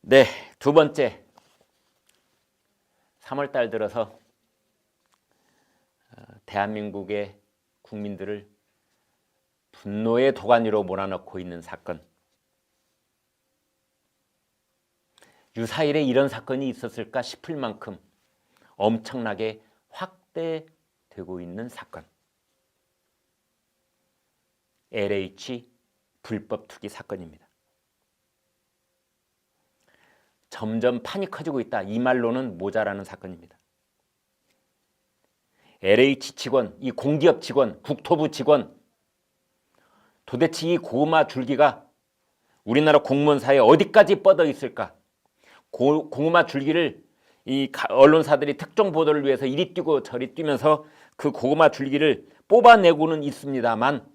네, 두 번째 3월 달 들어서 대한민국의 국민들을 분노의 도가니로 몰아넣고 있는 사건. 유사일에 이런 사건이 있었을까 싶을 만큼 엄청나게 확대되고 있는 사건. LH 불법 투기 사건입니다. 점점 판이 커지고 있다. 이 말로는 모자라는 사건입니다. LH 직원, 이 공기업 직원, 국토부 직원, 도대체 이 고구마 줄기가 우리나라 공무원사에 어디까지 뻗어 있을까? 고구마 줄기를 이 언론사들이 특정 보도를 위해서 이리 뛰고 저리 뛰면서 그 고구마 줄기를 뽑아내고는 있습니다만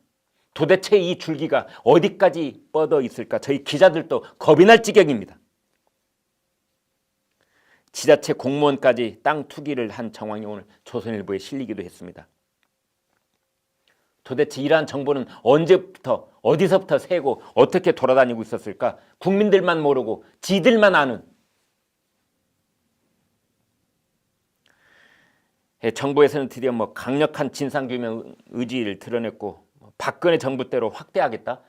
도대체 이 줄기가 어디까지 뻗어 있을까? 저희 기자들도 겁이 날 지경입니다. 지자체 공무원까지 땅 투기를 한 정황이 오늘 조선일보에 실리기도 했습니다. 도대체 이러한 정보는 언제부터 어디서부터 새고 어떻게 돌아다니고 있었을까? 국민들만 모르고 지들만 아는. 정부에서는 드디어 강력한 진상규명 의지를 드러냈고 박근혜 정부 때로 확대하겠다.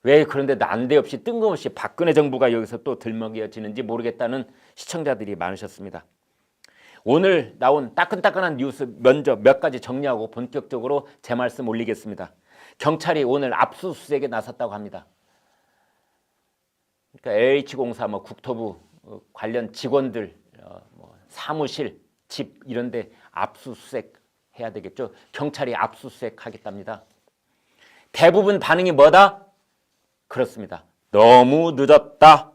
왜 그런데 난데없이 뜬금없이 박근혜 정부가 여기서 또 들먹여지는지 모르겠다는 시청자들이 많으셨습니다. 오늘 나온 따끈따끈한 뉴스 먼저 몇 가지 정리하고 본격적으로 제 말씀 올리겠습니다. 경찰이 오늘 압수수색에 나섰다고 합니다. 그러니까 LH공사, 국토부 관련 직원들 사무실, 집 이런 데 압수수색 해야 되겠죠. 경찰이 압수수색 하겠답니다. 대부분 반응이 뭐다? 그렇습니다. 너무 늦었다.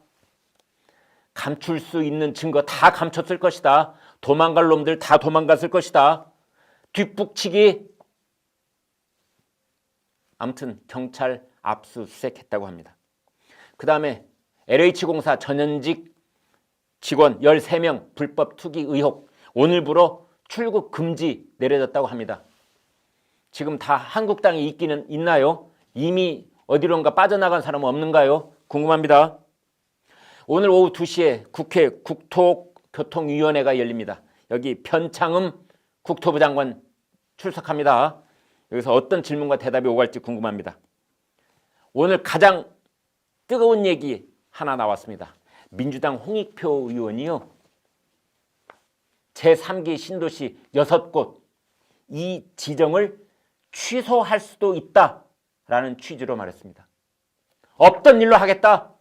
감출 수 있는 증거 다 감췄을 것이다. 도망갈 놈들 다 도망갔을 것이다. 뒷북치기. 아무튼 경찰 압수수색했다고 합니다. 그 다음에 LH공사 전현직 직원 13명 불법 투기 의혹 오늘부로 출국 금지 내려졌다고 합니다. 지금 다 한국 땅에 있기는 있나요? 이미 어디론가 빠져나간 사람은 없는가요? 궁금합니다. 오늘 오후 2시에 국회 국토교통위원회가 열립니다. 여기 변창흠 국토부 장관 출석합니다. 여기서 어떤 질문과 대답이 오갈지 궁금합니다. 오늘 가장 뜨거운 얘기 하나 나왔습니다. 민주당 홍익표 의원이요. 제3기 신도시 6곳 이 지정을 취소할 수도 있다라는 취지로 말했습니다. 없던 일로 하겠다.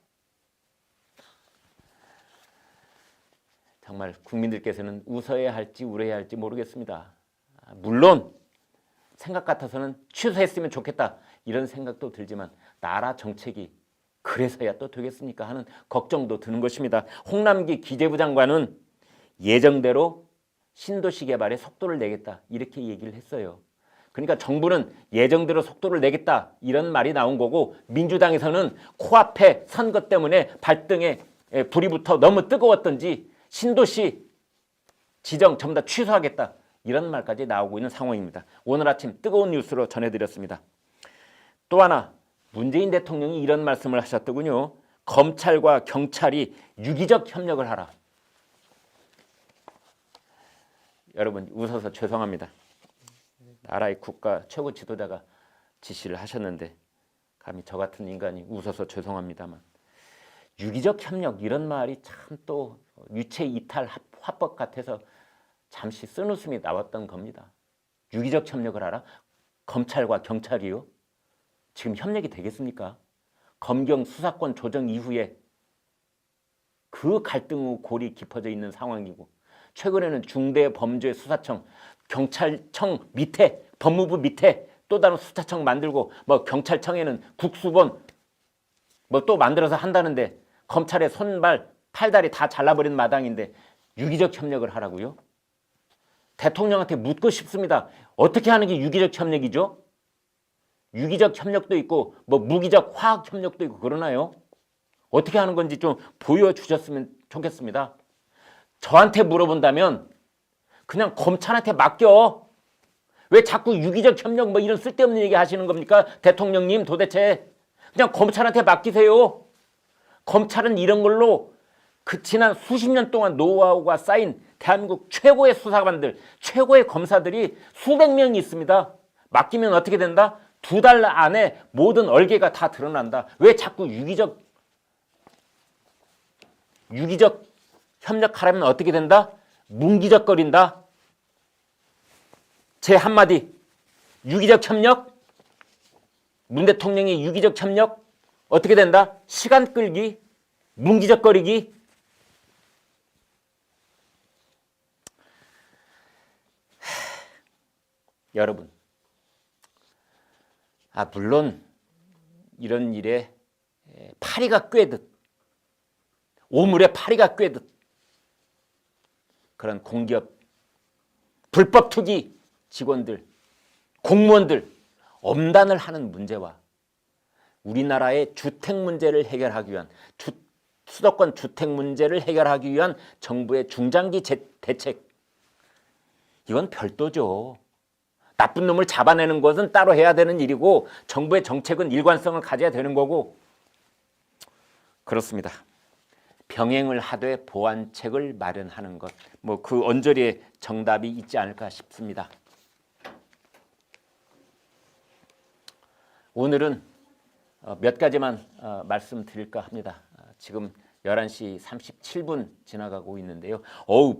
정말 국민들께서는 웃어야 할지 울어야 할지 모르겠습니다. 물론 생각 같아서는 취소했으면 좋겠다 이런 생각도 들지만 나라 정책이 그래서야 또 되겠습니까 하는 걱정도 드는 것입니다. 홍남기 기재부 장관은 예정대로 신도시 개발에 속도를 내겠다 이렇게 얘기를 했어요. 그러니까 정부는 예정대로 속도를 내겠다 이런 말이 나온 거고 민주당에서는 코앞에 선거 때문에 발등에 불이 붙어 너무 뜨거웠던지 신도시 지정 전부 다 취소하겠다 이런 말까지 나오고 있는 상황입니다. 오늘 아침 뜨거운 뉴스로 전해드렸습니다. 또 하나 문재인 대통령이 이런 말씀을 하셨더군요. 검찰과 경찰이 유기적 협력을 하라. 여러분 웃어서 죄송합니다. 나라의 국가 최고 지도자가 지시를 하셨는데 감히 저 같은 인간이 웃어서 죄송합니다만 유기적 협력 이런 말이 참 또 유체 이탈 화법 같아서 잠시 쓴웃음이 나왔던 겁니다. 유기적 협력을 하라? 검찰과 경찰이요? 지금 협력이 되겠습니까? 검경 수사권 조정 이후에 그 갈등 골이 깊어져 있는 상황이고 최근에는 중대범죄수사청 경찰청 밑에 법무부 밑에 또 다른 수사청 만들고 경찰청에는 국수본 또 만들어서 한다는데 검찰의 손발 팔다리 다 잘라버린 마당인데 유기적 협력을 하라고요? 대통령한테 묻고 싶습니다. 어떻게 하는 게 유기적 협력이죠? 유기적 협력도 있고 무기적 화학 협력도 있고 그러나요? 어떻게 하는 건지 좀 보여주셨으면 좋겠습니다. 저한테 물어본다면 그냥 검찰한테 맡겨. 왜 자꾸 유기적 협력 이런 쓸데없는 얘기 하시는 겁니까? 대통령님 도대체 그냥 검찰한테 맡기세요. 검찰은 이런 걸로 그 지난 수십 년 동안 노하우가 쌓인 대한민국 최고의 수사관들, 최고의 검사들이 수백 명이 있습니다. 맡기면 어떻게 된다? 2달 안에 모든 얼개가 다 드러난다. 왜 자꾸 유기적 협력하려면 어떻게 된다? 문기적거린다. 제 한마디, 유기적 협력, 문 대통령의 유기적 협력 어떻게 된다? 시간 끌기, 문기적거리기. 여러분, 물론 이런 일에 파리가 꿰듯, 오물에 파리가 꿰듯 그런 공기업, 불법 투기 직원들, 공무원들 엄단을 하는 문제와 우리나라의 주택 문제를 해결하기 위한 수도권 주택 문제를 해결하기 위한 정부의 중장기 대책, 이건 별도죠. 나쁜 놈을 잡아내는 것은 따로 해야 되는 일이고 정부의 정책은 일관성을 가져야 되는 거고 그렇습니다. 병행을 하되 보완책을 마련하는 것, 그 언저리에 정답이 있지 않을까 싶습니다. 오늘은 몇 가지만 말씀드릴까 합니다. 지금 11시 37분 지나가고 있는데요.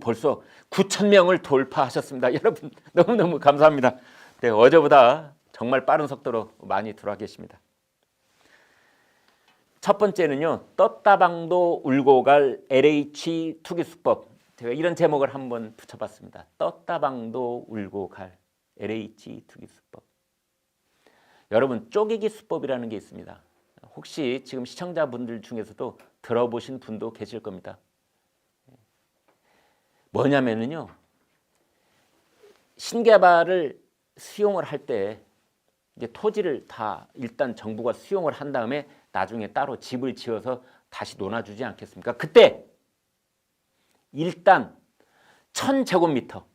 벌써 9,000명을 돌파하셨습니다. 여러분 너무너무 감사합니다. 네, 어제보다 정말 빠른 속도로 많이 들어와 계십니다. 첫 번째는요. 떴다방도 울고 갈 LH 투기수법. 제가 이런 제목을 한번 붙여봤습니다. 떴다방도 울고 갈 LH 투기수법. 여러분 쪼개기 수법이라는 게 있습니다. 혹시 지금 시청자분들 중에서도 들어보신 분도 계실 겁니다. 뭐냐면요. 신개발을 수용을 할 때 이제 토지를 다 일단 정부가 수용을 한 다음에 나중에 따로 집을 지어서 다시 논아주지 않겠습니까? 그때 일단 1000제곱미터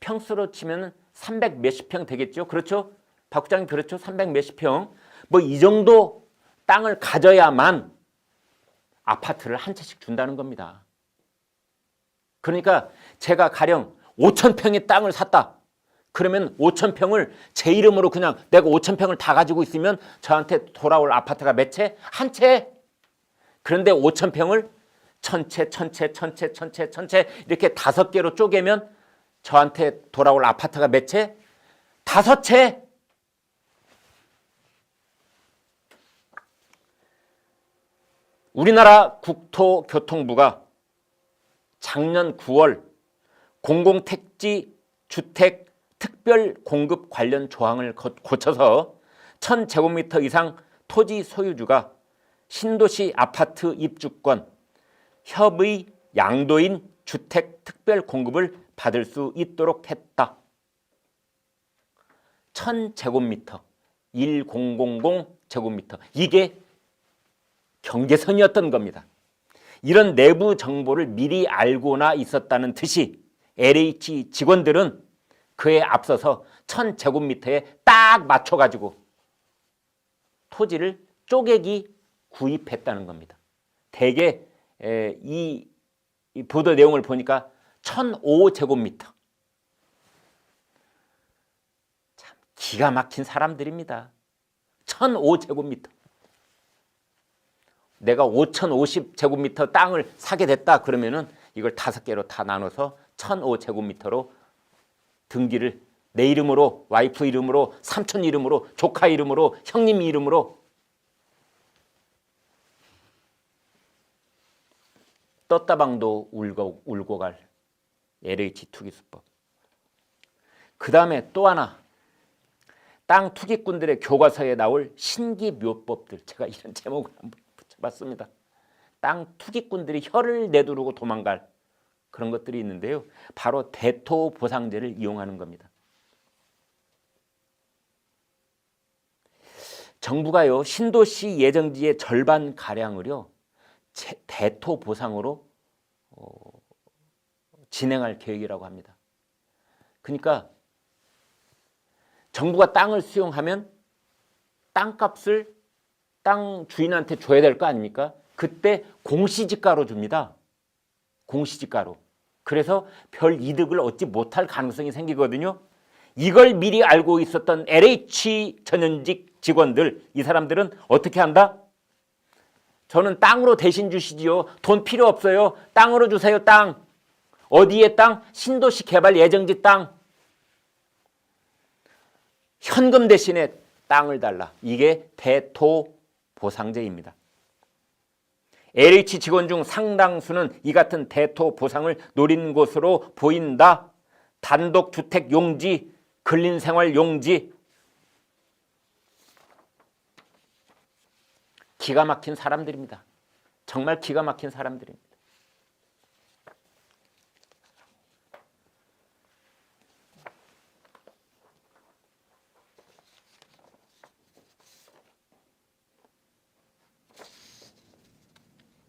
평수로 치면 300 몇십 평 되겠죠? 그렇죠? 박 국장님 그렇죠? 300 몇십 평. 이 정도 땅을 가져야만 아파트를 한 채씩 준다는 겁니다. 그러니까 제가 가령 5,000평의 땅을 샀다. 그러면 5,000평을 제 이름으로 그냥 내가 5,000평을 다 가지고 있으면 저한테 돌아올 아파트가 몇 채? 한 채. 그런데 5,000평을 1,000채, 1,000채, 1,000채, 1,000채, 1,000채 이렇게 5개로 쪼개면 저한테 돌아올 아파트가 몇 채? 5채. 우리나라 국토교통부가 작년 9월 공공택지 주택 특별 공급 관련 조항을 고쳐서 1,000제곱미터 이상 토지 소유주가 신도시 아파트 입주권, 협의 양도인 주택 특별 공급을 받을 수 있도록 했다. 1,000제곱미터, 1000제곱미터. 이게 경계선이었던 겁니다. 이런 내부 정보를 미리 알고나 있었다는 듯이 LH 직원들은 그에 앞서서 1,000제곱미터에 딱 맞춰가지고 토지를 쪼개기 구입했다는 겁니다. 대개 이 보도 내용을 보니까 1,005제곱미터. 참 기가 막힌 사람들입니다. 1,005제곱미터. 내가 5,050제곱미터 땅을 사게 됐다 그러면은 이걸 5개로 다 나눠서 1,005제곱미터로 등기를 내 이름으로, 와이프 이름으로, 삼촌 이름으로, 조카 이름으로, 형님 이름으로 떴다방도 울고 갈 LH 투기수법. 그 다음에 또 하나, 땅 투기꾼들의 교과서에 나올 신기묘법들. 제가 이런 제목을 한번 붙여봤습니다. 땅 투기꾼들이 혀를 내두르고 도망갈 그런 것들이 있는데요. 바로 대토보상제를 이용하는 겁니다. 정부가요, 신도시 예정지의 절반가량을요, 대토보상으로 진행할 계획이라고 합니다. 그러니까 정부가 땅을 수용하면 땅값을 땅 주인한테 줘야 될 거 아닙니까? 그때 공시지가로 줍니다. 공시지가로. 그래서 별 이득을 얻지 못할 가능성이 생기거든요. 이걸 미리 알고 있었던 LH 전현직 직원들, 이 사람들은 어떻게 한다? 저는 땅으로 대신 주시지요. 돈 필요 없어요. 땅으로 주세요. 땅. 어디에 땅? 신도시 개발 예정지 땅. 현금 대신에 땅을 달라. 이게 대토 보상제입니다. LH 직원 중 상당수는 이 같은 대토 보상을 노린 것으로 보인다. 단독주택 용지, 근린생활 용지. 기가 막힌 사람들입니다. 정말 기가 막힌 사람들입니다.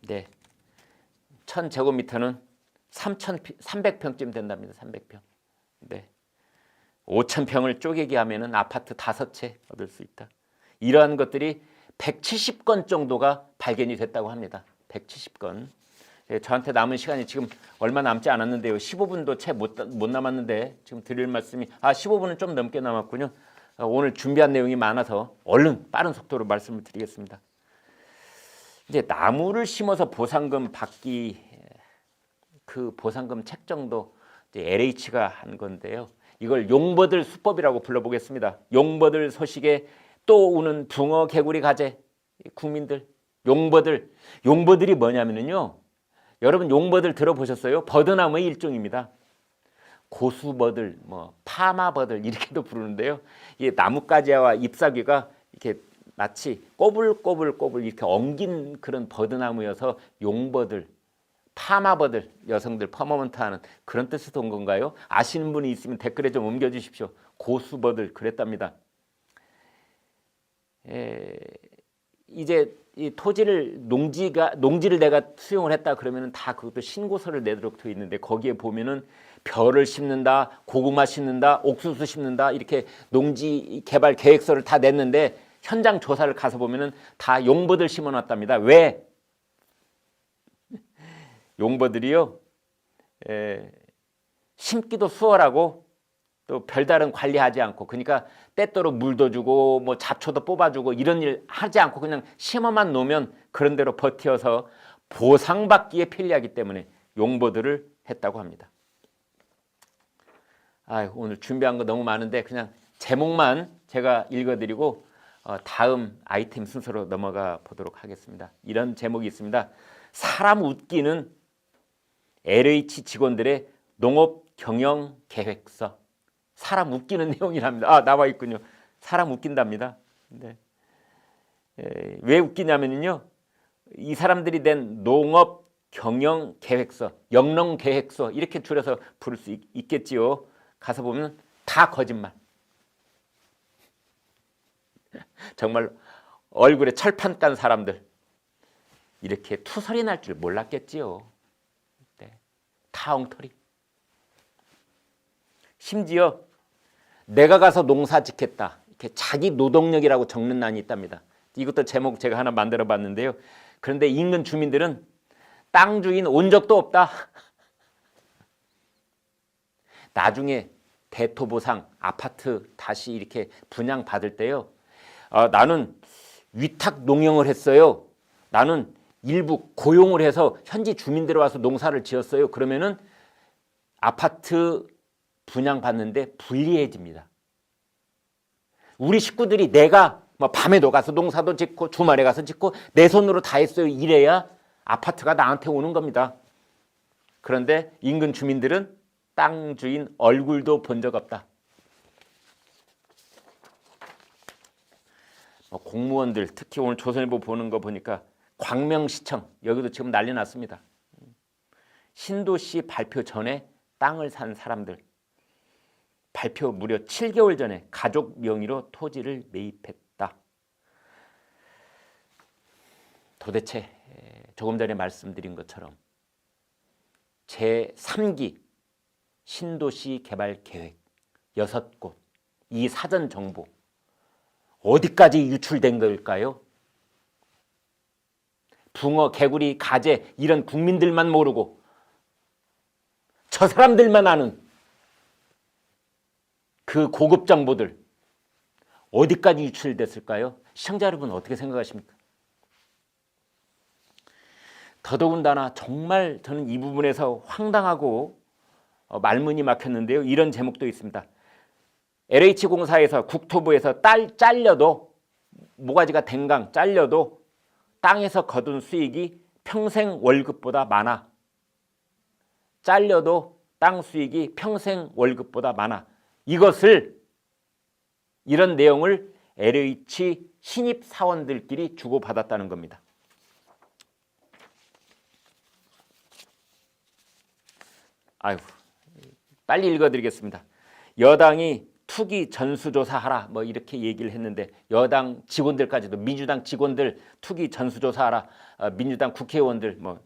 네, 1000제곱미터는 3,300평쯤 된답니다. 300평. 네, 5,000평을 쪼개기 하면은 아파트 5채 얻을 수 있다. 이러한 것들이 170건 정도가 발견이 됐다고 합니다. 170건. 네, 저한테 남은 시간이 지금 얼마 남지 않았는데요. 15분도 채 못 남았는데 지금 드릴 말씀이 15분은 좀 넘게 남았군요. 오늘 준비한 내용이 많아서 얼른 빠른 속도로 말씀을 드리겠습니다. 이제 나무를 심어서 보상금 받기, 그 보상금 책정도 이제 LH가 한 건데요. 이걸 용버들 수법이라고 불러보겠습니다. 용버들 소식에 또 우는 붕어 개구리 가재 국민들, 용버들이 뭐냐면요. 여러분 용버들 들어보셨어요? 버드나무의 일종입니다. 고수버들, 파마버들 이렇게도 부르는데요. 이 나뭇가지와 잎사귀가 이렇게 마치 꼬불꼬불 이렇게 엉긴 그런 버드나무여서 용버들, 파마버들, 여성들 퍼머먼트하는 그런 뜻에서 온 건가요? 아시는 분이 있으면 댓글에 좀 옮겨주십시오. 고수버들 그랬답니다. 이제 이 토지를 농지를 내가 수용을 했다 그러면은 다 그것도 신고서를 내도록 되어 있는데 거기에 보면은 벼를 심는다, 고구마 심는다, 옥수수 심는다 이렇게 농지 개발 계획서를 다 냈는데 현장 조사를 가서 보면은 다 용버들 심어놨답니다. 왜? 용버들이요, 심기도 수월하고 또 별다른 관리하지 않고, 그러니까 때때로 물도 주고 뭐 잡초도 뽑아주고 이런 일 하지 않고 그냥 심어만 놓으면 그런 대로 버티어서 보상받기에 편리하기 때문에 용버들을 했다고 합니다. 오늘 준비한 거 너무 많은데 그냥 제목만 제가 읽어드리고 다음 아이템 순서로 넘어가 보도록 하겠습니다. 이런 제목이 있습니다. 사람 웃기는 LH 직원들의 농업 경영 계획서. 사람 웃기는 내용이랍니다. 나와 있군요. 사람 웃긴답니다. 네. 왜 웃기냐면요, 이 사람들이 낸 농업 경영 계획서, 영농 계획서 이렇게 줄여서 부를 수 있겠지요. 가서 보면 다 거짓말. 정말 얼굴에 철판 깐 사람들, 이렇게 투설이 날 줄 몰랐겠지요. 네. 다 엉터리. 심지어 내가 가서 농사 짓겠다, 이렇게 자기 노동력이라고 적는 난이 있답니다. 이것도 제목 제가 하나 만들어 봤는데요. 그런데 인근 주민들은 땅 주인 온 적도 없다. 나중에 대토보상 아파트 다시 이렇게 분양받을 때요, 나는 위탁 농용을 했어요. 나는 일부 고용을 해서 현지 주민들이 와서 농사를 지었어요. 그러면은 아파트 분양받는데 불리해집니다. 우리 식구들이 내가 밤에도 가서 농사도 짓고 주말에 가서 짓고 내 손으로 다 했어요. 이래야 아파트가 나한테 오는 겁니다. 그런데 인근 주민들은 땅 주인 얼굴도 본 적 없다. 공무원들, 특히 오늘 조선일보 보는 거 보니까 광명시청 여기도 지금 난리 났습니다. 신도시 발표 전에 땅을 산 사람들, 발표 무려 7개월 전에 가족 명의로 토지를 매입했다. 도대체 조금 전에 말씀드린 것처럼 제3기 신도시 개발 계획 6곳, 이 사전 정보 어디까지 유출된 걸까요? 붕어, 개구리, 가재 이런 국민들만 모르고 저 사람들만 아는 그 고급 정보들 어디까지 유출됐을까요? 시청자 여러분 어떻게 생각하십니까? 더더군다나 정말 저는 이 부분에서 황당하고 말문이 막혔는데요. 이런 제목도 있습니다. LH공사에서 국토부에서 잘려도 모가지가 댕강 잘려도 땅에서 거둔 수익이 평생 월급보다 많아. 잘려도 땅 수익이 평생 월급보다 많아. 이런 내용을 LH 신입 사원들끼리 주고받았다는 겁니다. 아이고, 빨리 읽어드리겠습니다. 여당이 투기 전수조사하라 뭐 이렇게 얘기를 했는데 여당 직원들까지도 민주당 직원들 투기 전수조사하라 민주당 국회의원들 뭐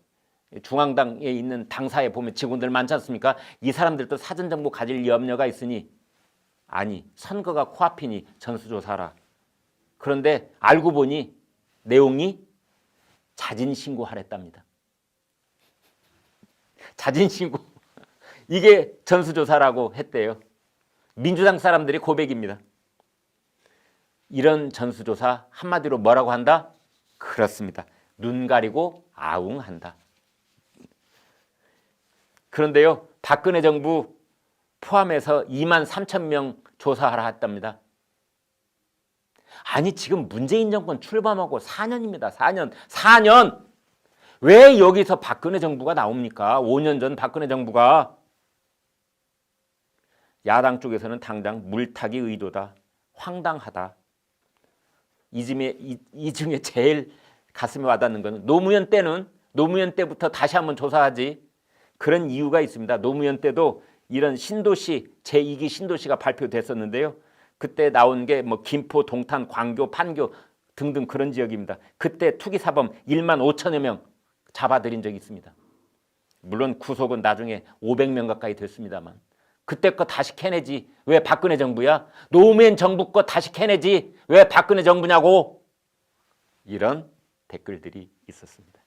중앙당에 있는 당사에 보면 직원들 많지 않습니까? 이 사람들도 사전정보 가질 염려가 있으니 아니 선거가 코앞이니 전수조사하라. 그런데 알고 보니 내용이 자진신고하랬답니다. 자진신고 이게 전수조사라고 했대요. 민주당 사람들이 고백입니다. 이런 전수조사 한마디로 뭐라고 한다? 그렇습니다. 눈 가리고 아웅한다. 그런데요. 박근혜 정부 포함해서 2만 3천 명 조사하라 했답니다. 아니 지금 문재인 정권 출범하고 4년입니다. 4년. 왜 여기서 박근혜 정부가 나옵니까? 5년 전 박근혜 정부가. 야당 쪽에서는 당장 물타기 의도다. 황당하다. 이 중에 제일 가슴에 와닿는 것은 노무현 때부터 다시 한번 조사하지. 그런 이유가 있습니다. 노무현 때도 이런 신도시 제2기 신도시가 발표됐었는데요. 그때 나온 게 뭐 김포, 동탄, 광교, 판교 등등 그런 지역입니다. 그때 투기사범 1만 5천여 명 잡아들인 적이 있습니다. 물론 구속은 나중에 500명 가까이 됐습니다만 그때 거 다시 캐내지. 왜 박근혜 정부야? 노무현 정부 거 다시 캐내지. 왜 박근혜 정부냐고. 이런 댓글들이 있었습니다.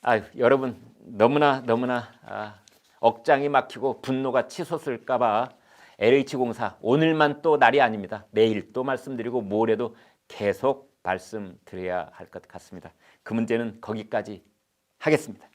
아유, 여러분 너무나 억장이 막히고 분노가 치솟을까 봐 LH공사 오늘만 또 날이 아닙니다. 내일 또 말씀드리고 모레도 계속 말씀드려야 할 것 같습니다. 그 문제는 거기까지 하겠습니다.